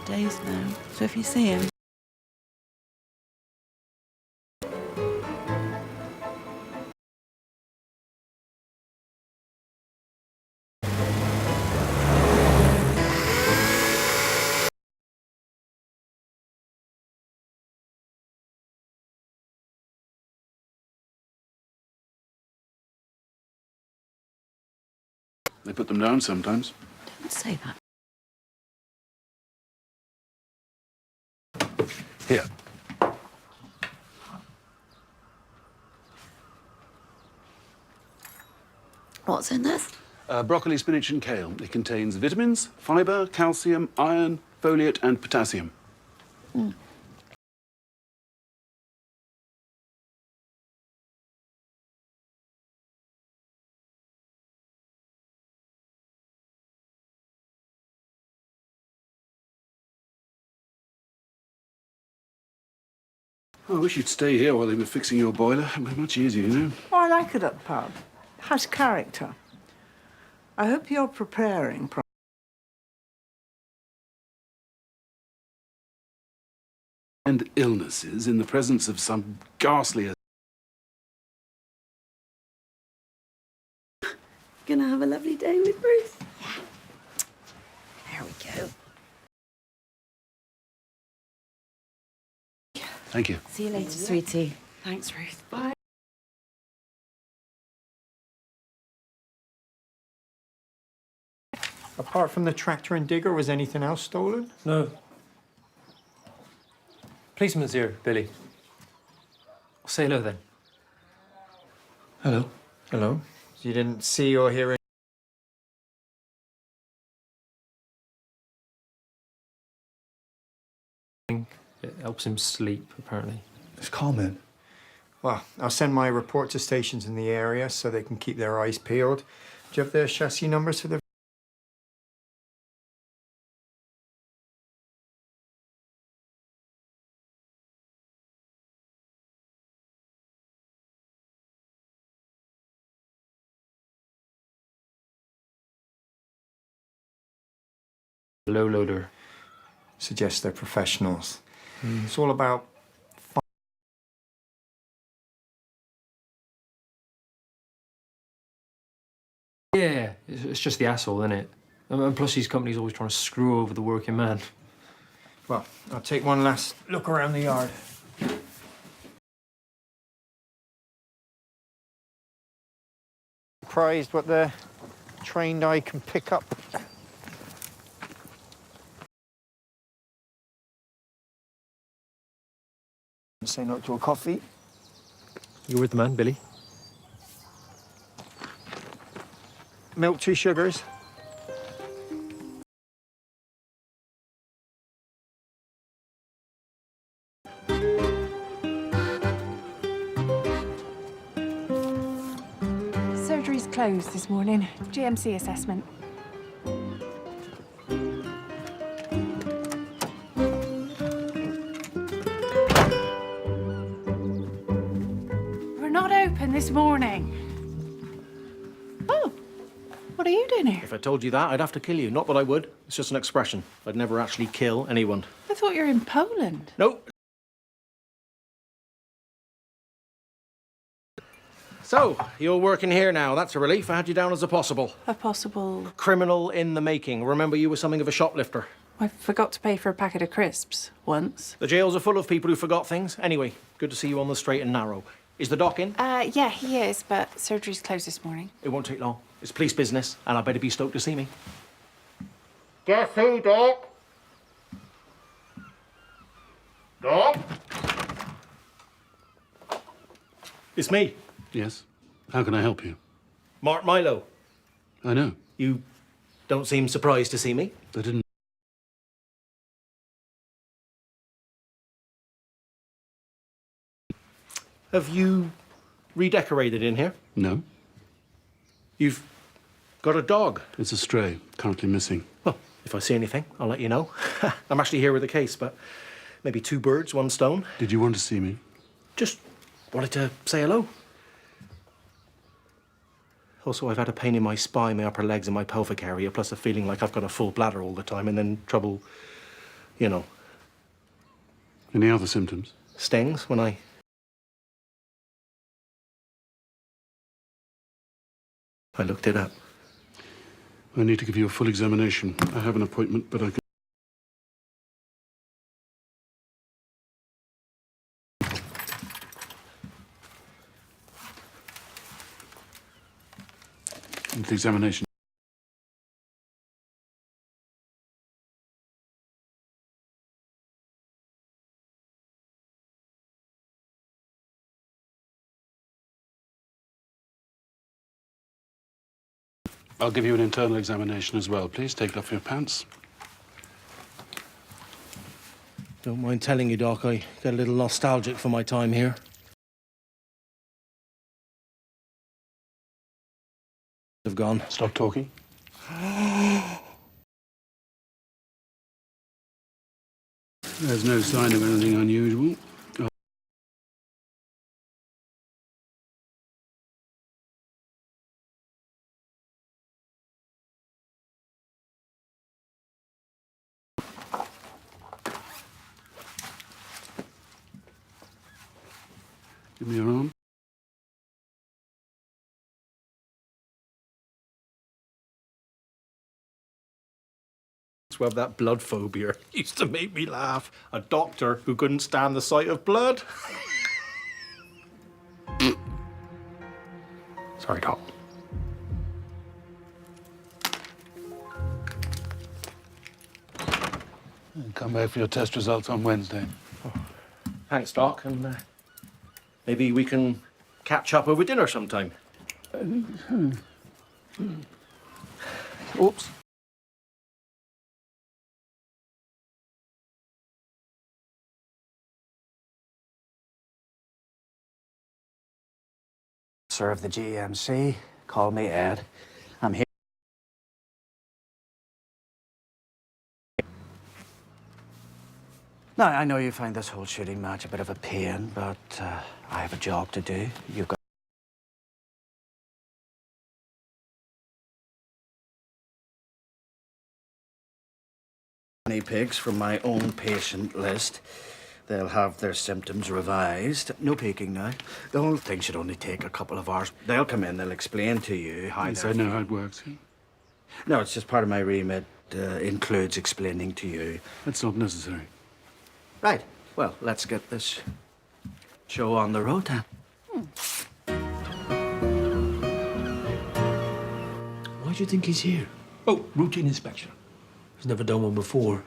days now. So if you see him... They put them down sometimes. Don't say that. Here. What's in this? Broccoli, spinach and kale. It contains vitamins, fibre, calcium, iron, folate and potassium. Mm. I wish you'd stay here while they were fixing your boiler. It was much easier, you know. Oh, I like it at the pub. Has character. I hope you're preparing. And illnesses in the presence of some ghastly... Gonna have a lovely day with Bruce? Yeah. There we go. Thank you. See you later, sweetie. Thanks, Ruth. Bye. Apart from the tractor and digger, was anything else stolen? No. Policeman's here, Billy. Say hello, then. Hello. Hello. You didn't see or hear It helps him sleep, apparently. It's calming. Well, I'll send my report to stations in the area so they can keep their eyes peeled. Do you have the chassis numbers for the... Low loader. Suggest they're professionals. It's all about... Yeah, it's just the asshole, isn't it? And plus, these companies always trying to screw over the working man. Well, I'll take one last look around the yard. Surprised what the trained eye can pick up. Say no to a coffee. You're with the man, Billy. Milk, 2 sugars. Surgery's closed this morning. GMC assessment. We're not open this morning. Oh, what are you doing here? If I told you that, I'd have to kill you. Not that I would. It's just an expression. I'd never actually kill anyone. I thought you were in Poland. Nope. So, you're working here now. That's a relief. I had you down as a possible. A possible... Criminal in the making. Remember, you were something of a shoplifter. I forgot to pay for a packet of crisps once. The jails are full of people who forgot things. Anyway, good to see you on the straight and narrow. Is the doc in? Yeah, he is, but surgery's closed this morning. It won't take long. It's police business, and I better be stoked to see me. Guess who, Doc? Doc? It's me, Yes. How can I help you? Mark Milo. I know. You don't seem surprised to see me. I didn't... Have you redecorated in here? No. You've got a dog. It's a stray, currently missing. Well, if I see anything, I'll let you know. I'm actually here with a case, but maybe 2 birds, 1 stone. Did you want to see me? Just wanted to say hello. Also, I've had a pain in my spine, my upper legs and my pelvic area, plus a feeling like I've got a full bladder all the time, and then trouble You know, Any other symptoms? stings when I looked it up. I need to give you a full examination. I have an appointment, but I can... The examination. I'll give you an internal examination as well. Please take off your pants. Don't mind telling you, Doc, I get a little nostalgic for my time here. Have gone. Stop talking. There's no sign of anything unusual. Give me your arm. To have that blood phobia used to make me laugh. A doctor who couldn't stand the sight of blood. Sorry, Doc. And come back for your test results on Wednesday. Thanks, Doc, and maybe we can catch up over dinner sometime. Oops. Serve the GMC. Call me Ed. I'm here. Now, I know you find this whole shooting match a bit of a pain, but I have a job to do. You've got guinea pigs from my own patient list. They'll have their symptoms revised. No peeking now. The whole thing should only take a couple of hours. They'll come in, they'll explain to you how Yes, I know how it works. No, it's just part of my remit. Includes explaining to you. It's not necessary. Right. Well, let's get this show on the road then. Why do you think he's here? Oh, routine inspection. He's never done one before.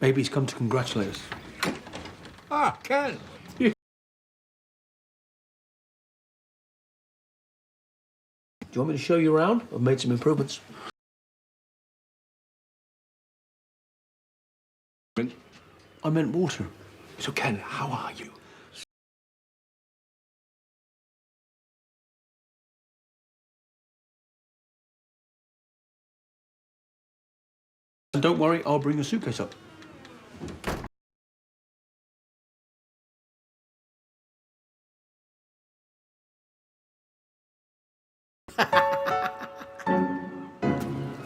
Maybe he's come to congratulate us. Ah, Ken! Do you want me to show you around? I've made some improvements. I meant water. So, Ken, how are you? And don't worry, I'll bring your suitcase up.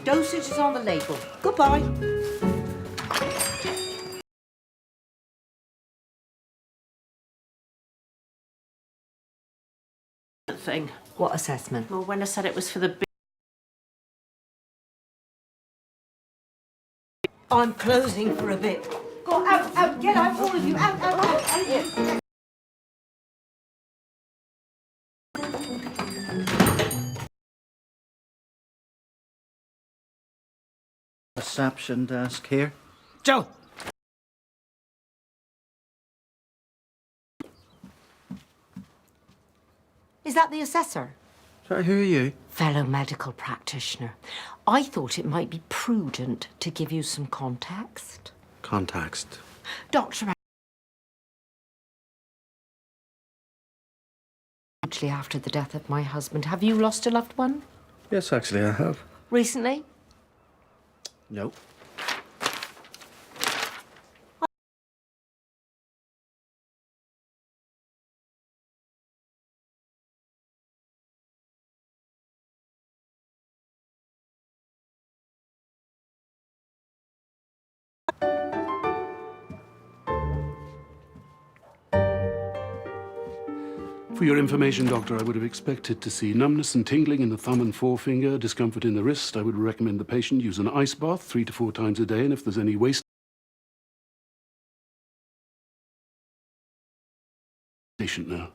Dosage is on the label. Goodbye. Thing. What assessment? Well, when I said it was for the big... I'm closing for a bit. Go out, out, get out, all of you, out, out, out, out here. Reception desk here. Joe! Is that the assessor? Sorry, who are you? Fellow medical practitioner. I thought it might be prudent to give you some context. Context. Doctor, actually after the death of my husband, have you lost a loved one? Yes, actually, I have. Recently? No. For your information, Doctor, I would have expected to see numbness and tingling in the thumb and forefinger, discomfort in the wrist. I would recommend the patient use an ice bath 3 to 4 times a day, and if there's any waste patient now.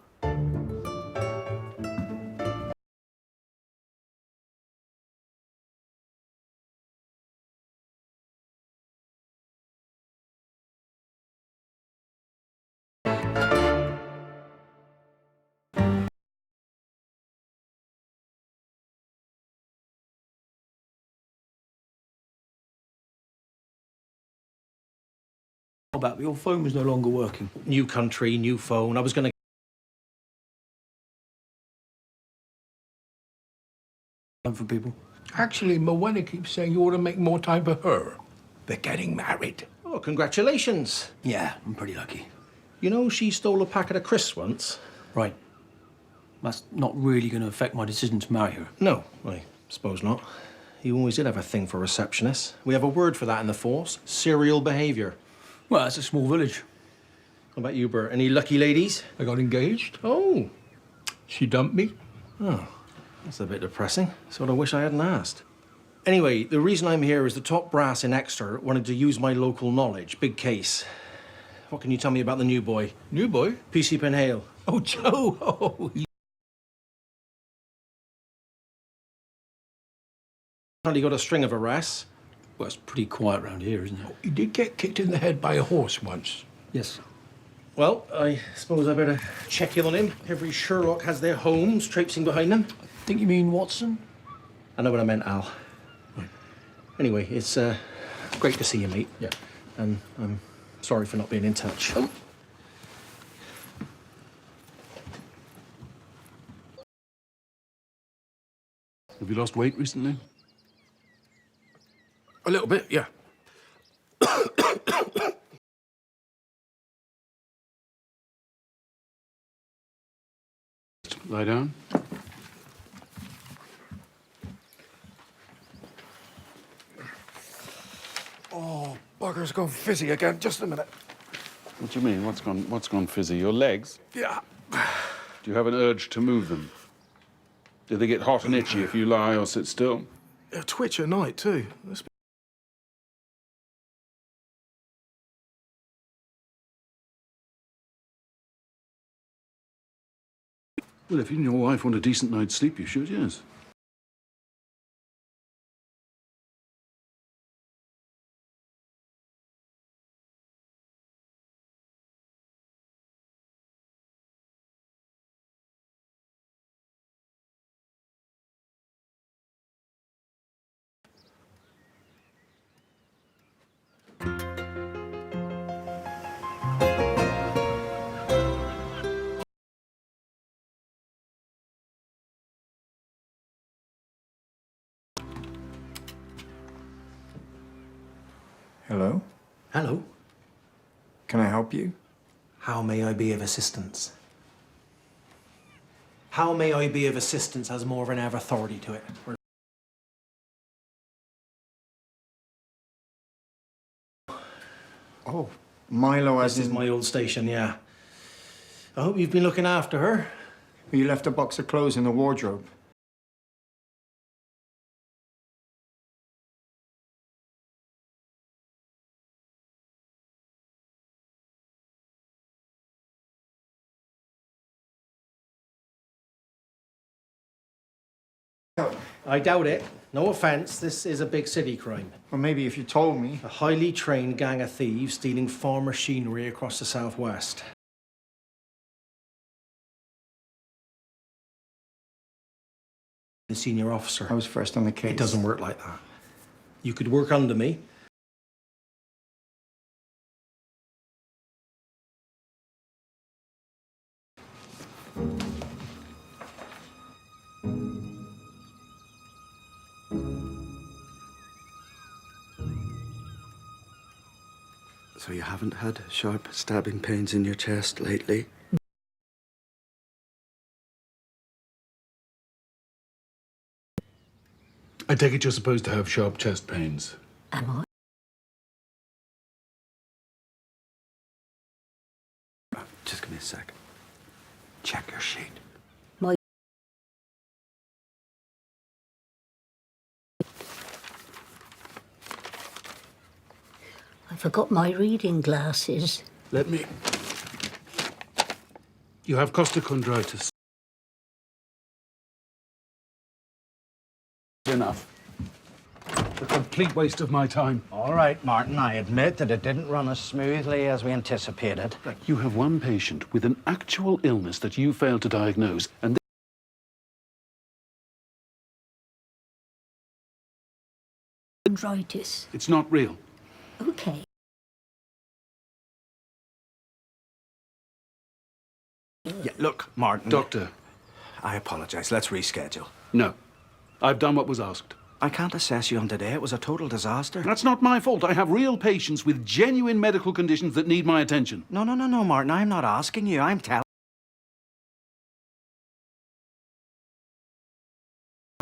About your phone was no longer working. New country, new phone. I was going to... For people. Actually, Moena keeps saying you ought to make more time for her. They're getting married. Oh, congratulations. Yeah, I'm pretty lucky. You know, she stole a packet of crisps once. Right. That's not really going to affect my decision to marry her. No, I suppose not. You always did have a thing for receptionists. We have a word for that in the force. Serial behaviour. Well, it's a small village. What about you, Bert? Any lucky ladies? I got engaged. Oh. She dumped me. Oh, that's a bit depressing. Sort of wish I hadn't asked. Anyway, the reason I'm here is the top brass in Exeter wanted to use my local knowledge. Big case. What can you tell me about the new boy? New boy? PC Penhale. Oh, Joe. Oh, He got a string of arrests. well, it's pretty quiet around here, isn't it? He did get kicked in the head by a horse once. Yes. Well, I suppose I better check in on him. Every Sherlock has their Holmes traipsing behind them. Think you mean Watson? I know what I meant, Al. Right. Anyway, it's great to see you, mate. Yeah. And I'm sorry for not being in touch. Oh. Have you lost weight recently? A little bit, yeah. Lie down. Oh, bugger's gone fizzy again. Just a minute. What do you mean? What's gone fizzy? Your legs? Yeah. Do you have an urge to move them? Do they get hot and itchy if you lie or sit still? A twitch at night, too. Well, if you and your wife want a decent night's sleep, you should, yes. Hello? Hello. Can I help you? How may I be of assistance? How may I be of assistance has more of an air of authority to it. Oh, Milo as This is in... my old station, yeah. I hope you've been looking after her. You left a box of clothes in the wardrobe. I doubt it. No offence, this is a big city crime. Or maybe if you told me. A highly trained gang of thieves stealing farm machinery across the southwest. The senior officer. I was first on the case. It doesn't work like that. You could work under me. So you haven't had sharp stabbing pains in your chest lately? I take it you're supposed to have sharp chest pains. Am I? Just give me a sec. Check your sheet. I forgot my reading glasses. Let me. You have costochondritis. Enough. A complete waste of my time. All right, Martin, I admit that it didn't run as smoothly as we anticipated. You have one patient with an actual illness that you failed to diagnose, and Chondritis. it's not real. Okay. Yeah, look, Martin. Doctor. I apologize. Let's reschedule. No. I've done what was asked. I can't assess you on today. It was a total disaster. That's not my fault. I have real patients with genuine medical conditions that need my attention. No, Martin. I'm not asking you. I'm telling.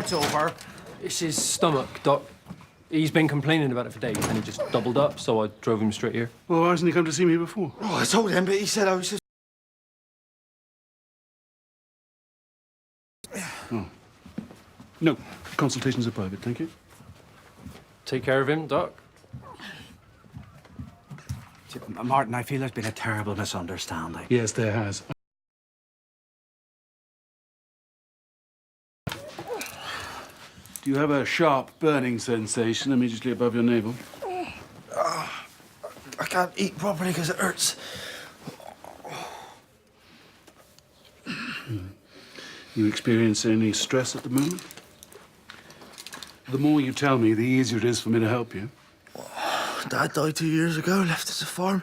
It's over. It's his stomach, Doc. He's been complaining about it for days, and he just doubled up, so I drove him straight here. Well, why hasn't he come to see me before? Oh, I told him, but he said I was just... Oh. No. Consultations are private, thank you. Take care of him, Doc. Martin, I feel there's been a terrible misunderstanding. Yes, there has. Do you have a sharp burning sensation immediately above your navel? I can't eat properly because it hurts. You experience any stress at the moment? The more you tell me, the easier it is for me to help you. Dad died 2 years ago, left us a farm.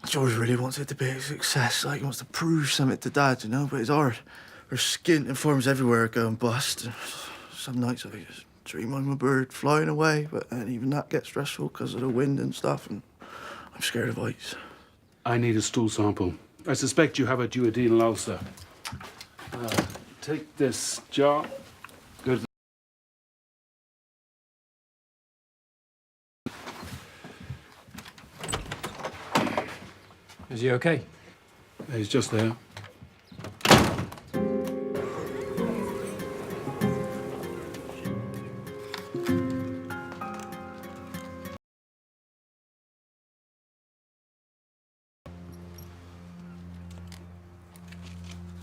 George really wants it to be a success, like he wants to prove something to Dad, you know, but it's hard. There's skin and forms everywhere going bust. Some nights I just dream I'm a bird flying away, but then even that gets stressful because of the wind and stuff, and I'm scared of heights. I need a stool sample. I suspect you have a duodenal ulcer. Take this jar. Go to Is he okay? He's just there.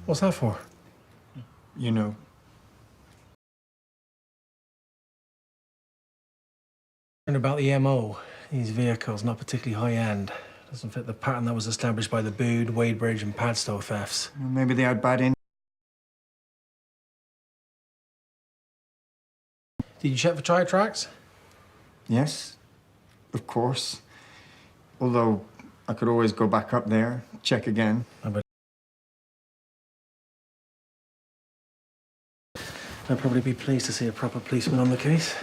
What's that for? You know. About the MO. These vehicles, not particularly high-end. Doesn't fit the pattern that was established by the Bude, Wadebridge and Padstow thefts. Maybe they had bad in. Did you check for tyre tracks? Yes, of course. Although I could always go back up there, check again. I'd probably be pleased to see a proper policeman on the case.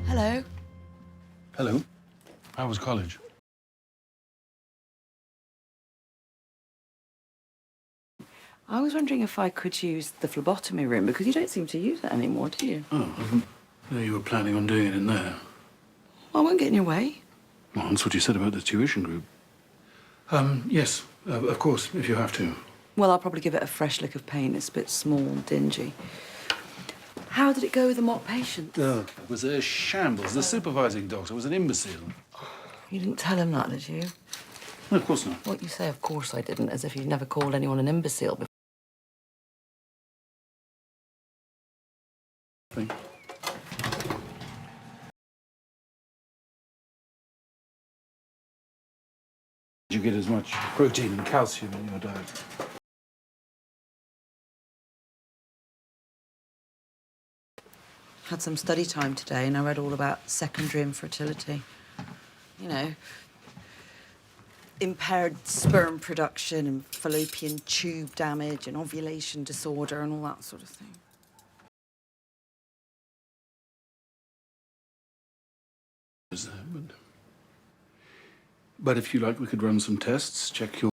Hello. Hello. How was college? I was wondering if I could use the phlebotomy room, because you don't seem to use it anymore, do you? Oh, I didn't know you were planning on doing it in there. Well, I won't get in your way. Well, that's what you said about the tuition group. Yes, of course, if you have to. Well, I'll probably give it a fresh lick of paint. It's a bit small and dingy. How did it go with the mock patient? It was a shambles. The supervising doctor was an imbecile. You didn't tell him that, did you? No, of course not. What you say, of course I didn't, as if you'd never called anyone an imbecile before. You get as much protein and calcium in your diet. Had some study time today and I read all about secondary infertility. You know, impaired sperm production and fallopian tube damage and ovulation disorder and all that sort of thing. But if you like, we could run some tests, check your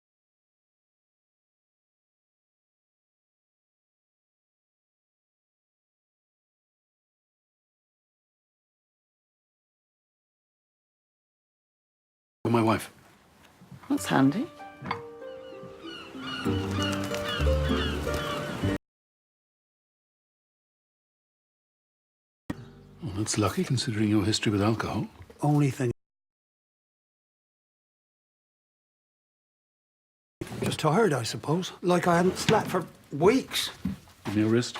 My wife. That's handy. Well, that's lucky, considering your history with alcohol. Only thing. Just tired, I suppose. Like I hadn't slept for weeks. Give me your wrist.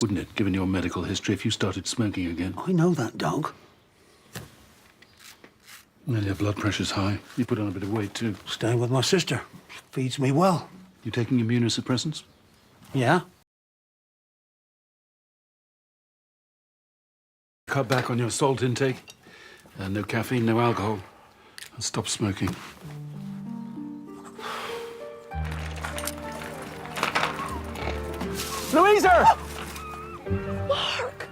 Wouldn't it, given your medical history, if you started smoking again? I know that, dog. Well, your blood pressure's high. You put on a bit of weight, too. Staying with my sister. Feeds me well. You taking immunosuppressants? Yeah? Cut back on your salt intake. No caffeine, no alcohol. And stop smoking. Louisa! Mark!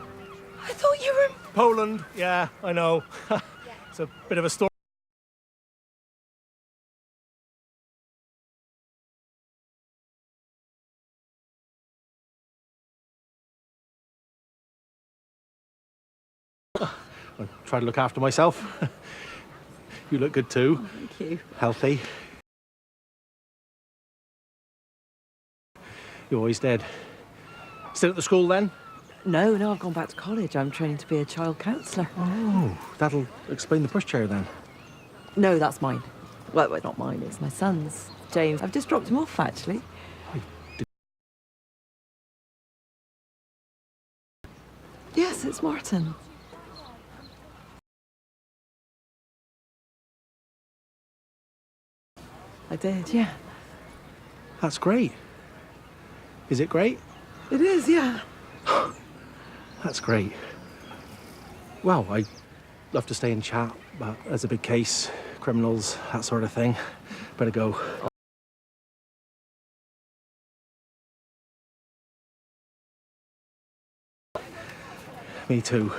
I thought you were... Poland, yeah, I know. It's a bit of a story. I try to look after myself. You look good too. Oh, thank you. Healthy. You always did. Still at the school then? No, I've gone back to college. I'm training to be a child counsellor. Oh, that'll explain the pushchair then. No, that's mine. Well, not mine, it's my son's. James. I've just dropped him off, actually. Yes, it's Martin. I did, yeah. That's great. Is it great? It is, yeah. That's great. Well, I'd love to stay and chat, but there's a big case, criminals, that sort of thing. Better go. Me too.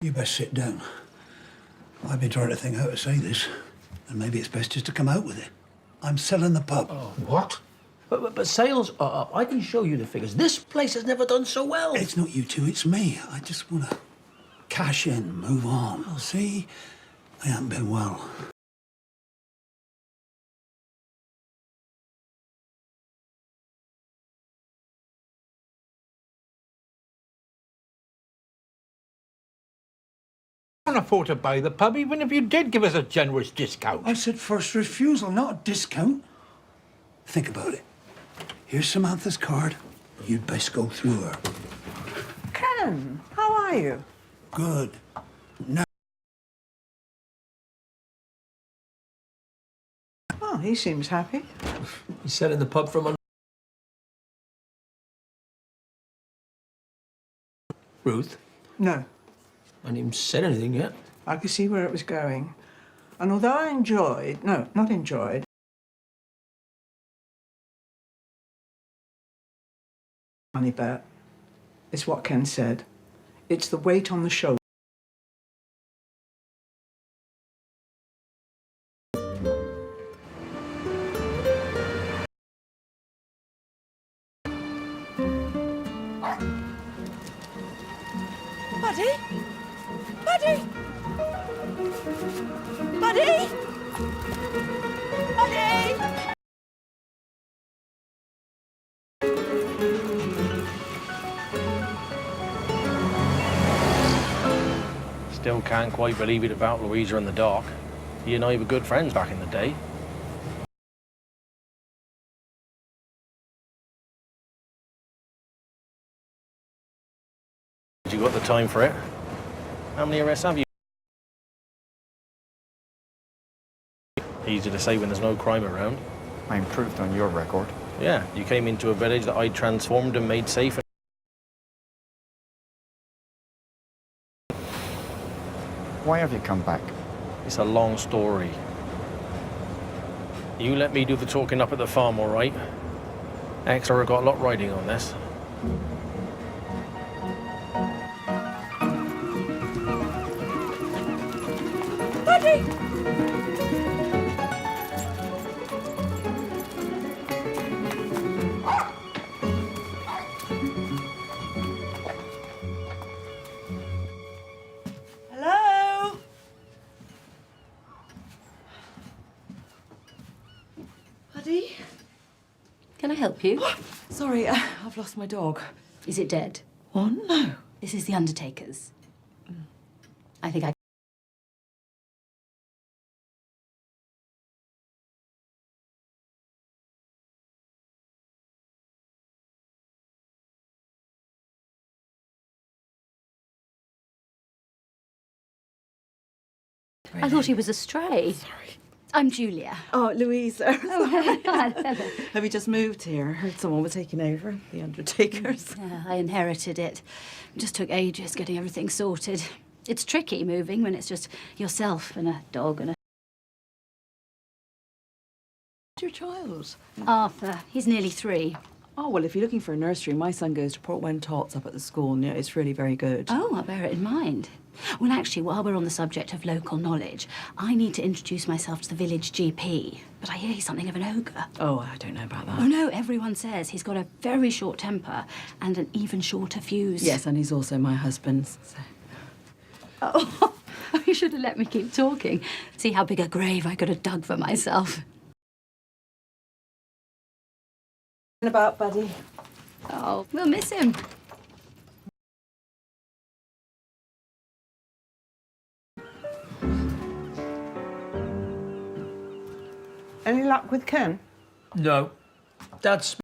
You best sit down. I've been trying to think how to say this, and maybe it's best just to come out with it. I'm selling the pub. What? But sales are up. I can show you the figures. This place has never done so well. It's not you two, it's me. I just want to cash in, move on. See, I haven't been well. I can't afford to buy the pub, even if you did give us a generous discount. I said first refusal, not a discount. Think about it. Here's Samantha's card. You'd best go through her. Ken, how are you? Good. Now, Oh, he seems happy. He's selling the pub from Ruth? No. I haven't even said anything yet. I could see where it was going. And although I enjoyed, no, not enjoyed, money bet, it's what Ken said. It's the weight on the shoulder. Buddy? Buddy? Buddy? Buddy? Still can't quite believe it about Louisa and the doc. You and I were good friends back in the day. You got the time for it? How many arrests have you? Easy to say when there's no crime around. I improved on your record. Yeah, you came into a village that I transformed and made safe. Why have you come back? It's a long story. You let me do the talking up at the farm, all right? Exeter have got a lot riding on this. Buddy! Hello? Buddy? Can I help you? Sorry, I've lost my dog. Is it dead? Oh, no. This is the undertaker's. I think I... I thought he was a stray. Sorry. I'm Julia. Oh, Louisa. Oh, hello. Have you just moved here? I heard someone was taking over, the undertakers. Yeah, I inherited it. Just took ages getting everything sorted. It's tricky moving when it's just yourself and a dog and a... Your child? Arthur. He's nearly 3. Oh, well, if you're looking for a nursery, my son goes to Portwen Tots up at the school, and it's really very good. Oh, I'll bear it in mind. Well, actually, while we're on the subject of local knowledge, I need to introduce myself to the village GP. But I hear he's something of an ogre. Oh, I don't know about that. Oh, no, everyone says he's got a very short temper and an even shorter fuse. Yes, and he's also my husband, so... Oh, you should have let me keep talking. See how big a grave I could have dug for myself. What about Buddy? Oh, we'll miss him. Any luck with Ken? No. Dad's...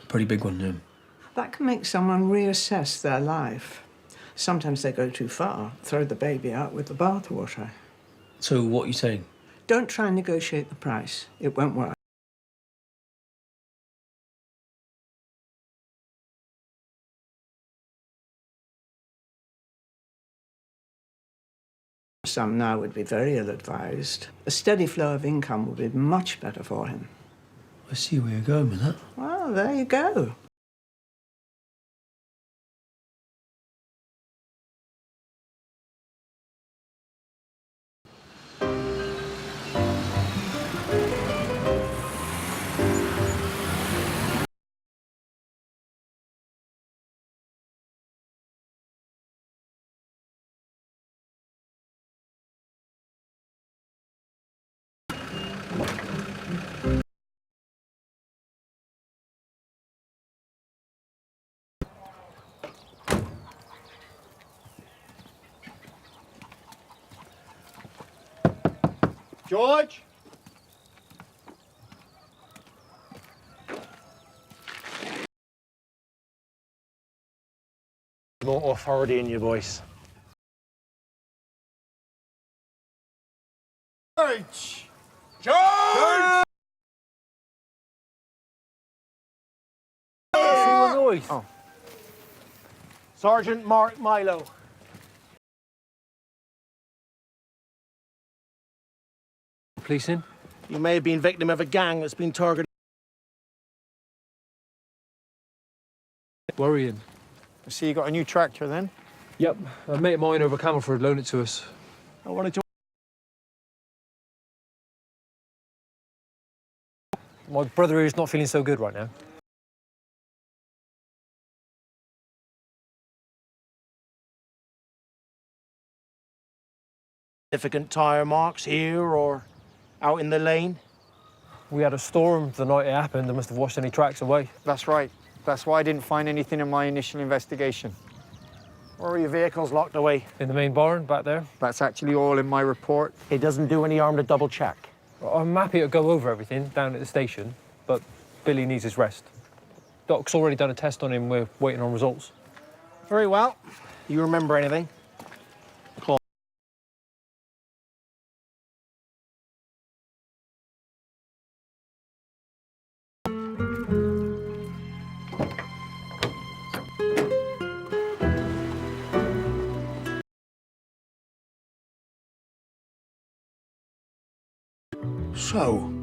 Pretty big one, yeah. That can make someone reassess their life. Sometimes they go too far, throw the baby out with the bathwater. So what are you saying? Don't try and negotiate the price. It won't work. Some now would be very ill-advised. A steady flow of income would be much better for him. I see where you're going with that. Well, there you go. George? More authority in your voice. George! George! Oh. Sergeant Mark Milo. Police in? You may have been victim of a gang that's been targeted. Worrying. I see you got a new tractor then? Yep, a mate of mine over Camelford loaned it to us. I wanted to... My brother is not feeling so good right now. Significant tyre marks here or out in the lane? We had a storm the night it happened. They must have washed any tracks away. That's right. That's why I didn't find anything in my initial investigation. Where are your vehicles locked away? In the main barn, back there. That's actually all in my report. It doesn't do any harm to double check. I'm happy to go over everything down at the station, but Billy needs his rest. Doc's already done a test on him. We're waiting on results. Very well. You remember anything? So?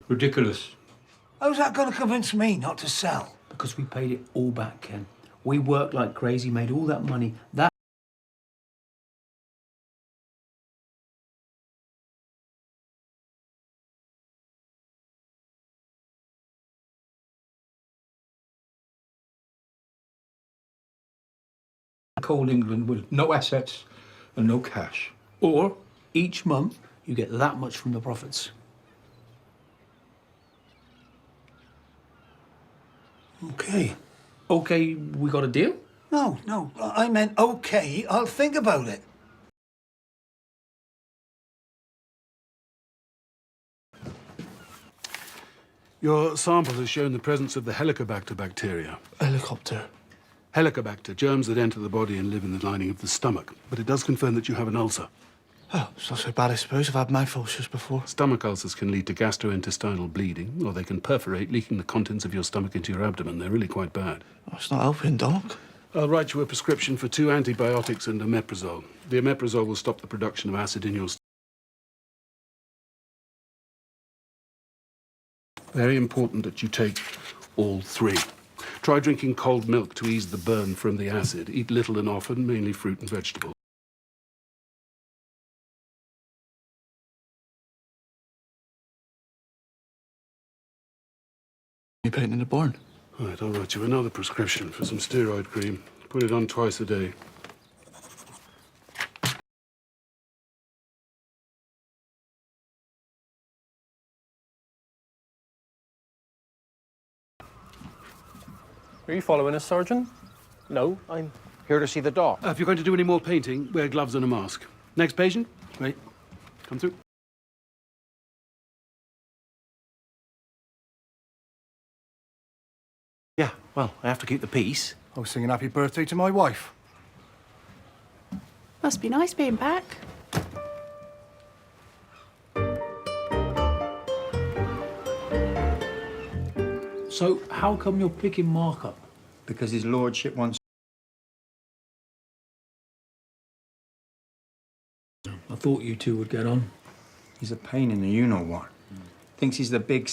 Ridiculous. How's that going to convince me not to sell? Because we paid it all back, Ken. We worked like crazy, made all that money. That cold England with no assets and no cash. Or each month you get that much from the profits. Okay. Okay, we got a deal? No, I meant okay, I'll think about it. Your sample has shown the presence of the Helicobacter bacteria. Helicopter. Helicobacter, germs that enter the body and live in the lining of the stomach. But it does confirm that you have an ulcer. Oh, it's not so bad, I suppose. I've had mouth ulcers before. Stomach ulcers can lead to gastrointestinal bleeding, or they can perforate, leaking the contents of your stomach into your abdomen. They're really quite bad. Oh, it's not helping, Doc. I'll write you a prescription for 2 antibiotics and omeprazole. The omeprazole will stop the production of acid in your stomach. Very important that you take all 3. Try drinking cold milk to ease the burn from the acid. Eat little and often, mainly fruit and vegetables. You painting the barn? Right, I'll write you another prescription for some steroid cream. Put it on twice a day. Are you following us, Sergeant? No, I'm here to see the doc. If you're going to do any more painting, wear gloves and a mask. Next patient? Great. Come through. Yeah, well, I have to keep the peace. I was singing happy birthday to my wife. Must be nice being back. So, how come you're picking Mark up? Because his lordship wants... I thought you two would get on. He's a pain in the you-know-what. Thinks he's the big...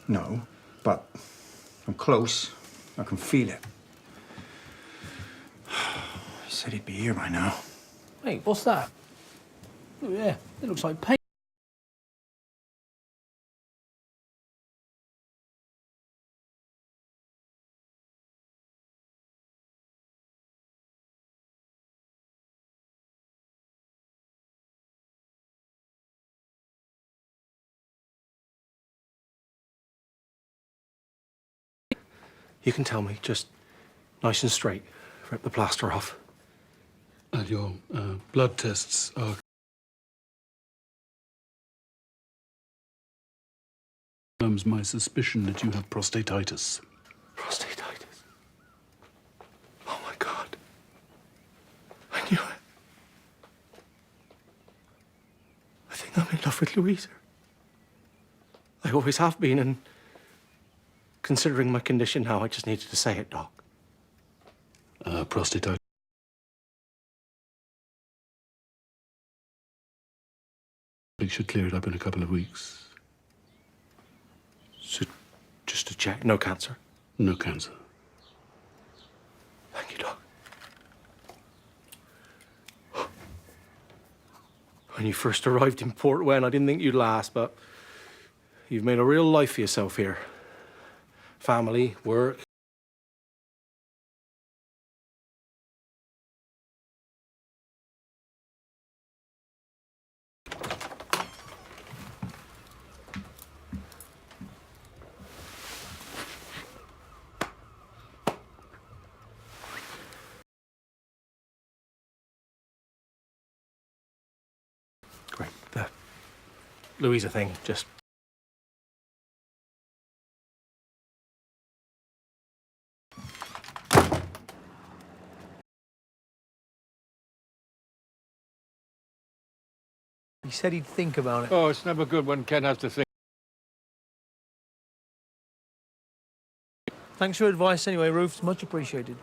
No, but I'm close. I can feel it. He said he'd be here by now. Hey, what's that? Oh, yeah, it looks like paint. You can tell me, just nice and straight. Rip the plaster off. And your blood tests are... confirms my suspicion that you have prostatitis. Prostatitis? Oh, my God. I knew it. I think I'm in love with Louisa. I always have been, and considering my condition now, I just needed to say it, Doc. Prostatitis. We should clear it up in a couple of weeks. So, just to check, no cancer? No cancer. Thank you, Doc. When you first arrived in Port Wen, I didn't think you'd last, but you've made a real life for yourself here. Family, work. Great. The Louisa thing, just... He said he'd think about it. Oh, it's never good when Ken has to think. Thanks for your advice anyway, Ruth. It's much appreciated.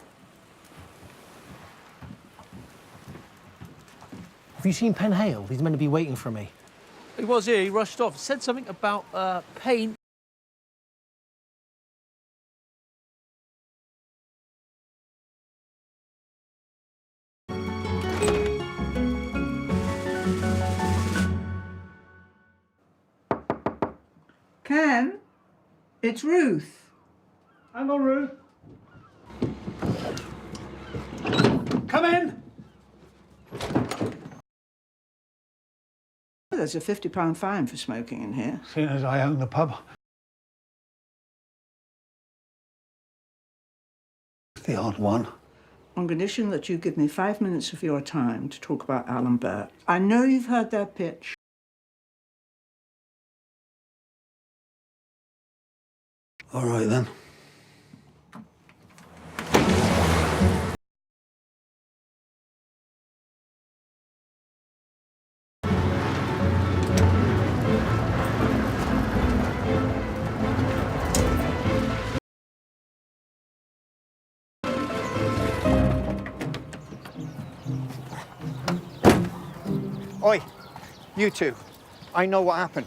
Have you seen Penhale? He's meant to be waiting for me. He was here, he rushed off. Said something about pain. Ken, it's Ruth. Hang on, Ruth. Come in. There's a £50 fine for smoking in here. Seeing as I own the pub. The odd one. On condition that you give me 5 minutes of your time to talk about Alan Burt. I know you've heard their pitch. All right, then. Oi, you two. I know what happened.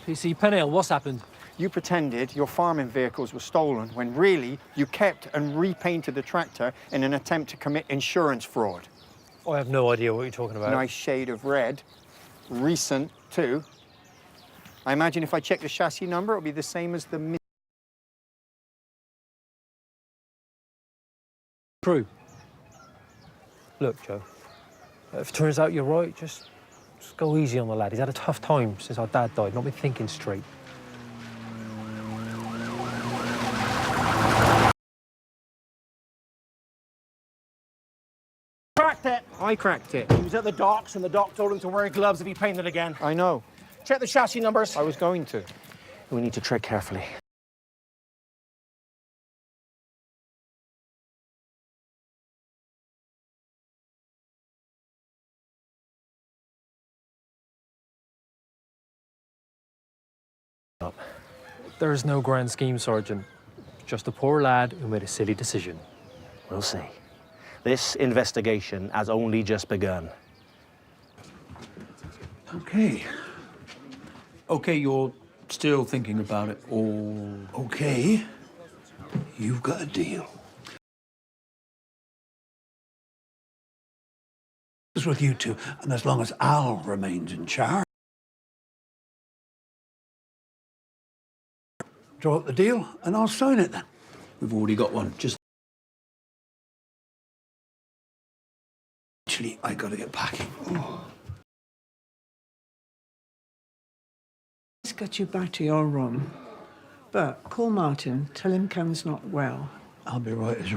PC Penhale, what's happened? You pretended your farming vehicles were stolen when really you kept and repainted the tractor in an attempt to commit insurance fraud. I have no idea what you're talking about. Nice shade of red. Recent, too. I imagine if I check the chassis number, it'll be the same as the... True. Look, Joe, if it turns out you're right, just go easy on the lad. He's had a tough time since our dad died, not been thinking straight. Cracked it. I cracked it. He was at the docks, and the doc told him to wear gloves if he painted again. I know. Check the chassis numbers. I was going to. We need to tread carefully. There is no grand scheme, Sergeant. Just a poor lad who made a silly decision. We'll see. This investigation has only just begun. Okay. Okay, you're still thinking about it, or... Okay, you've got a deal. It's with you two, and as long as Al remains in charge. Draw up the deal, and I'll sign it then. We've already got one. Just... Actually, I gotta get packing. Oh. Let's get you back to your room. But call Martin, tell him Ken's not well. I'll be right as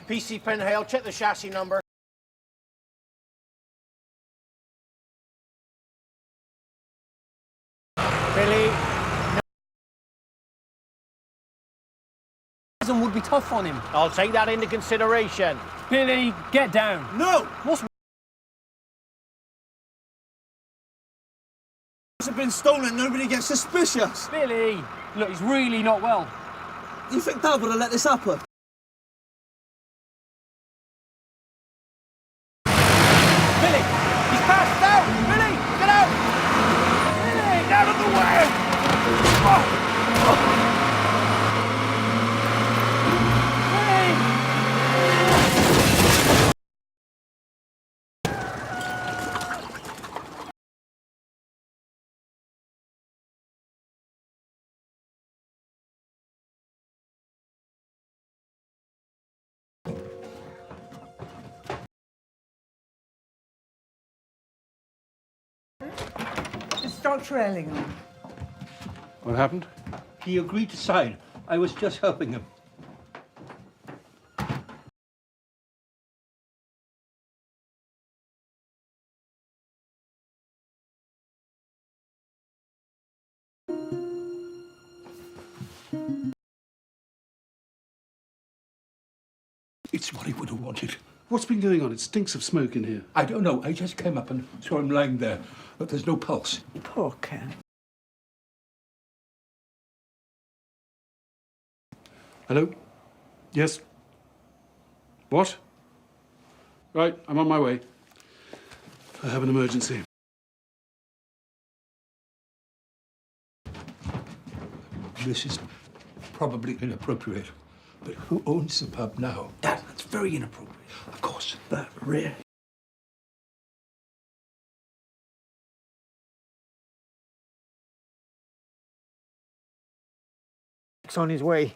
PC Penhale, check the chassis number. Billy. Would be tough on him. I'll take that into consideration. Billy, get down. No! What's... Have been stolen, nobody gets suspicious. Billy, look, he's really not well. You think Dad would have let this happen? Billy, he's passed out. Billy, get out. Billy, get out of the way. Oh. It's Dr. Ellingham. What happened? He agreed to sign. I was just helping him. It's what he would have wanted. What's been going on? It stinks of smoke in here. I don't know. I just came up and saw him lying there. But there's no pulse. Poor Ken. Hello? Yes? What? Right, I'm on my way. I have an emergency. This is probably inappropriate. But who owns the pub now? That's very inappropriate. Of course. But really. It's on his way.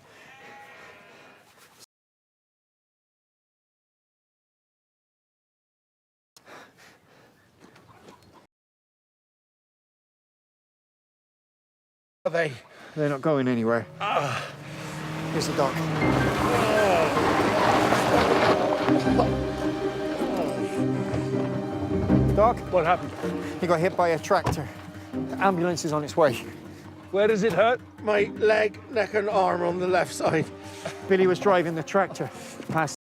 Are they? They're not going anywhere. Here's the dock. Doc? What happened? He got hit by a tractor. The ambulance is on its way. Where does it hurt? My leg, neck and arm on the left side. Billy was driving the tractor past.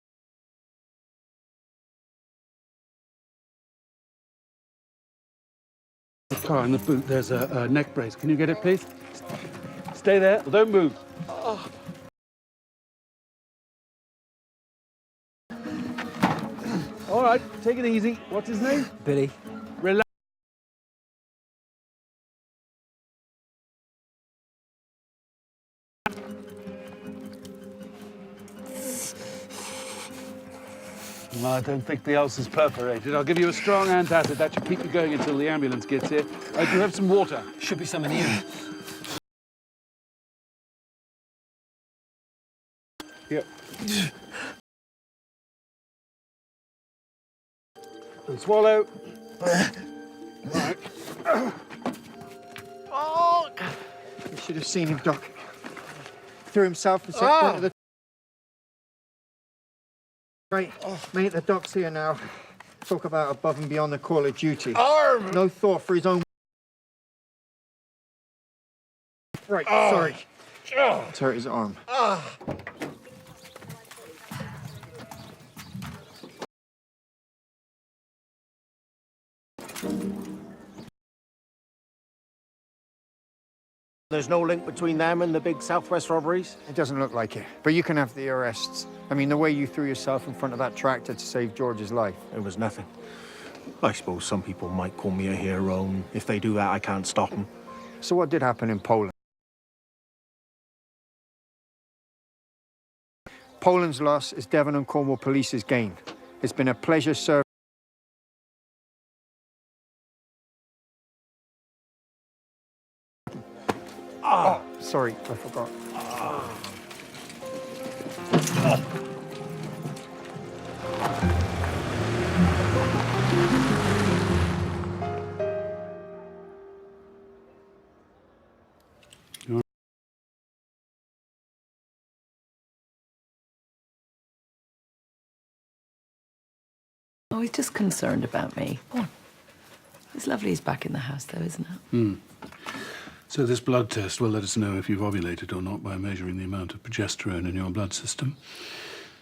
The car in the boot, there's a neck brace. Can you get it, please? Stay there. Don't move. All right, take it easy. What's his name? Billy. Relax. Well, I don't think the ulcer's perforated. I'll give you a strong antacid. That should keep you going until the ambulance gets here. Do you have some water? Should be some in here. Here. And swallow. Right. Oh! You should have seen him, Doc. Threw himself in front of the... Right, mate, the doc's here now. Talk about above and beyond the call of duty. Arm! No thought for his own... Right, sorry. It's hurt his arm. There's no link between them and the big Southwest robberies? It doesn't look like it, but you can have the arrests. I mean, the way you threw yourself in front of that tractor to save George's life. It was nothing. I suppose some people might call me a hero, and if they do that, I can't stop them. So what did happen in Poland? Poland's loss is Devon and Cornwall Police's gain. It's been a pleasure serving. Oh, sorry, I forgot. Oh, he's just concerned about me. Go on. It's lovely he's back in the house, though, isn't it? So this blood test will let us know if you've ovulated or not by measuring the amount of progesterone in your blood system.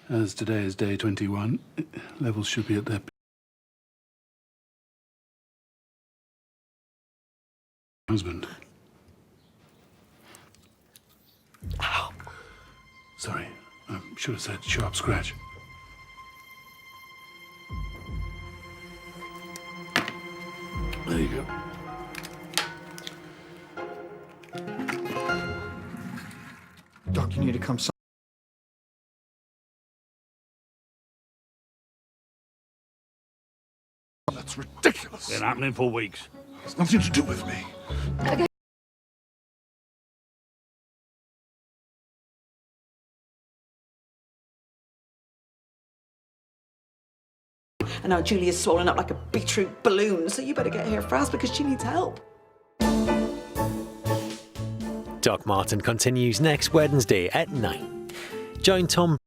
As today is day 21, levels should be at their husband. Ow. Sorry, I should have said sharp scratch. There you go. Doc, you need to come. That's ridiculous. Been happening for weeks. It's nothing to do with me. Okay. And now Julia's swollen up like a beetroot balloon, so you better get here fast because she needs help. Doc Martin continues next Wednesday at 9. Join Tom.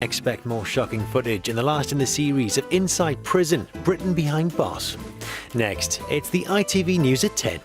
Expect more shocking footage in the last in the series of Inside Prison, Britain Behind Bars. Next, it's the ITV News at 10.